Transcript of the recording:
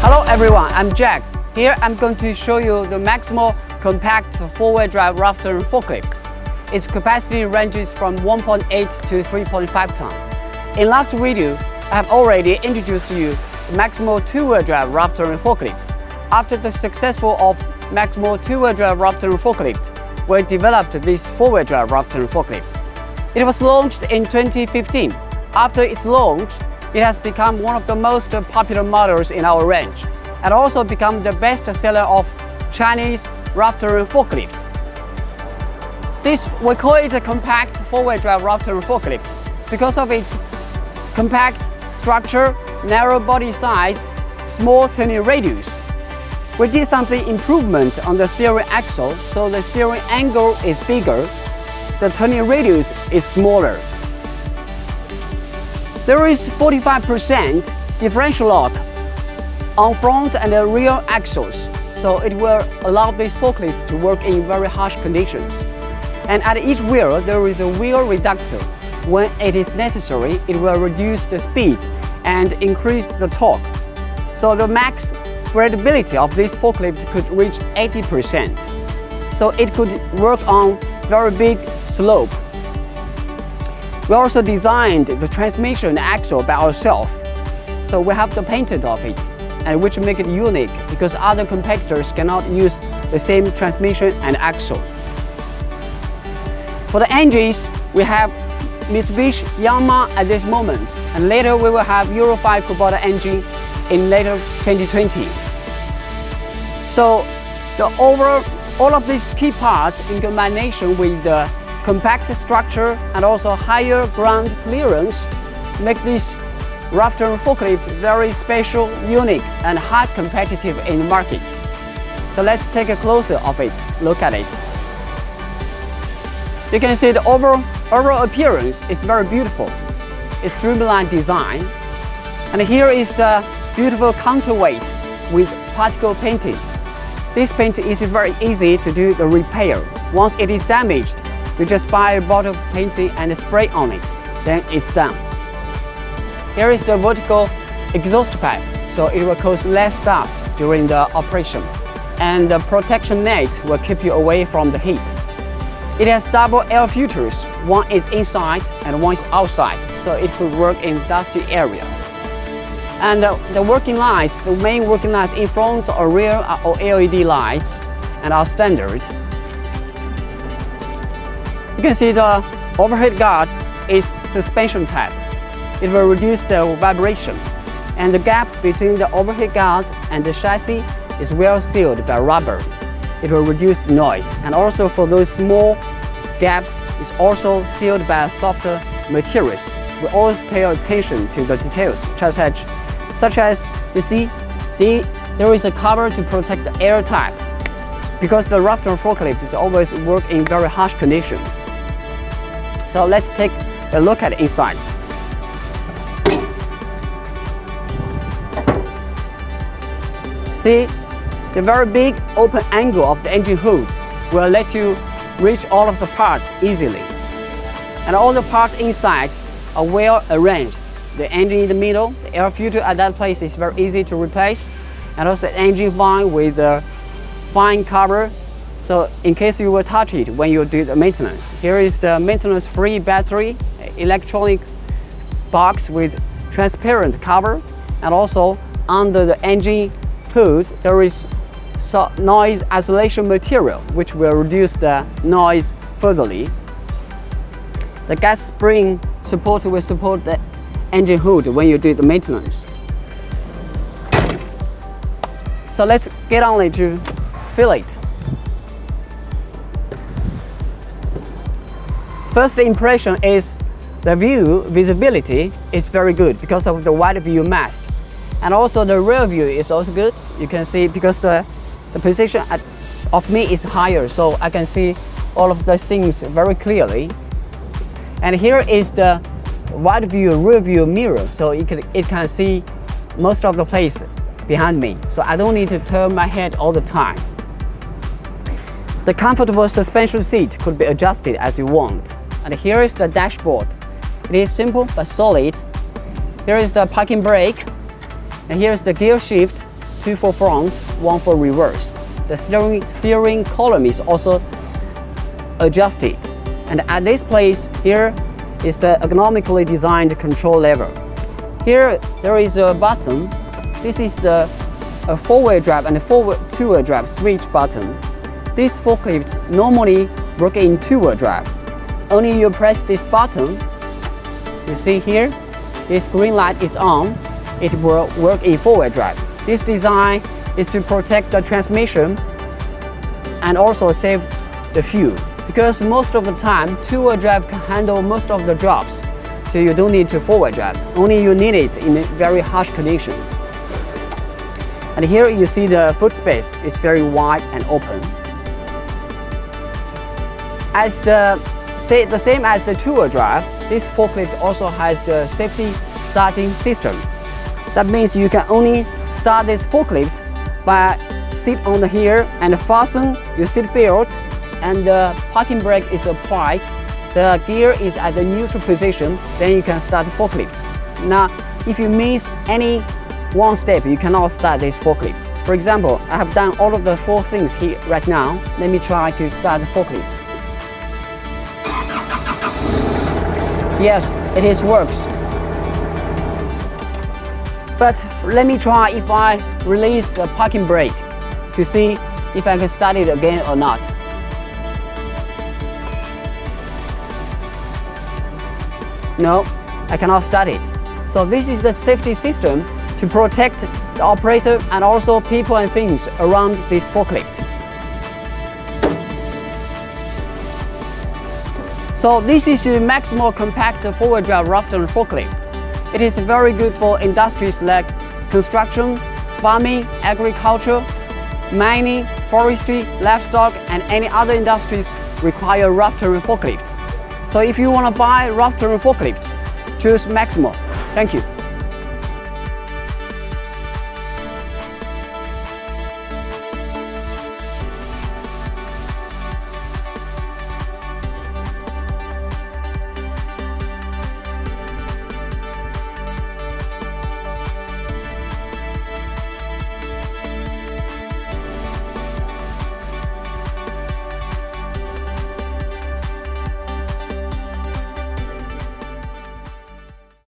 Hello everyone, I'm Jack. Here I'm going to show you the Maximal compact four-wheel drive rough terrain forklift. Its capacity ranges from 1.8 to 3.5 tons. In last video, I have already introduced to you the Maximal two-wheel drive rough terrain forklift. After the successful of Maximal two-wheel drive rough terrain forklift, we developed this four-wheel drive rough terrain forklift. It was launched in 2015. After its launch, it has become one of the most popular models in our range and also become the best seller of Chinese rough terrain forklift. We call it a compact four-wheel drive rough terrain forklift because of its compact structure, narrow body size, small turning radius. We did some improvement on the steering axle, so the steering angle is bigger, the turning radius is smaller. There is 45% differential lock on front and the rear axles, so it will allow this forklift to work in very harsh conditions. And at each wheel, there is a wheel reductor. When it is necessary, it will reduce the speed and increase the torque. So the max breathability of this forklift could reach 80%. So it could work on very big slope. We also designed the transmission axle by ourselves. So we have the patent of it, and which make it unique because other competitors cannot use the same transmission and axle. For the engines, we have Mitsubishi, Yamaha at this moment, and later we will have Euro 5 Kubota engine in later 2020. So all of these key parts in combination with the compact structure and also higher ground clearance make this rough terrain forklift very special, unique and high competitive in the market. So let's take a closer look at it. You can see the overall appearance is very beautiful. It's streamlined design. And here is the beautiful counterweight with particle painting. This paint is very easy to do the repair. Once it is damaged, you just buy a bottle of painting and spray on it, then it's done. Here is the vertical exhaust pipe, so it will cause less dust during the operation. And the protection net will keep you away from the heat. It has double air filters, one is inside and one is outside, so it could work in dusty area. And the working lights, the main working lights in front or rear are all LED lights and are standard. You can see the overhead guard is suspension type. It will reduce the vibration. And the gap between the overhead guard and the chassis is well sealed by rubber. It will reduce the noise. And also for those small gaps, it's also sealed by softer materials. We always pay attention to the details, such as you see, there is a cover to protect the air type, because the rough terrain forklift is always work in very harsh conditions. So let's take a look at inside. See, the very big open angle of the engine hood will let you reach all of the parts easily. And all the parts inside are well arranged. The engine in the middle, the air filter at that place is very easy to replace. And also the engine vine with the fine cover. So in case you will touch it when you do the maintenance. Here is the maintenance-free battery, electronic box with transparent cover. And also under the engine hood, there is noise isolation material, which will reduce the noise furtherly. The gas spring support will support the engine hood when you do the maintenance. So let's get on it to fill it. First impression is the visibility is very good because of the wide view mast. And also the rear view is also good. You can see because the position of me is higher, so I can see all of the things very clearly. And here is the wide view, rear view mirror, so it can see most of the place behind me. So I don't need to turn my head all the time. The comfortable suspension seat could be adjusted as you want. And here is the dashboard. It is simple but solid. Here is the parking brake, and here is the gear shift 2 for front, 1 for reverse. The steering column is also adjusted. And at this place, here is the ergonomically designed control lever. Here there is a button. This is the four-wheel drive and two-wheel drive switch button. This forklift normally works in two-wheel drive. Only you press this button, you see here, this green light is on, it will work in four-wheel drive. This design is to protect the transmission and also save the fuel. Because most of the time, two-wheel drive can handle most of the jobs, so you don't need to four-wheel drive. Only you need it in very harsh conditions. And here you see the foot space is very wide and open. As the same as the two-wheel drive, this forklift also has the safety starting system. That means you can only start this forklift by sit on here and fasten your seat belt, and the parking brake is applied. The gear is at the neutral position, then you can start the forklift. Now, if you miss any one step, you cannot start this forklift. For example, I have done all of the 4 things here right now. Let me try to start the forklift. Yes, it works. But let me try if I release the parking brake to see if I can start it again or not. No, I cannot start it. So this is the safety system to protect the operator and also people and things around this forklift. So this is a Maximal compact four-wheel drive rough terrain forklift. It is very good for industries like construction, farming, agriculture, mining, forestry, livestock, and any other industries require rough terrain forklifts. So if you want to buy rough terrain forklift, choose Maximal. Thank you.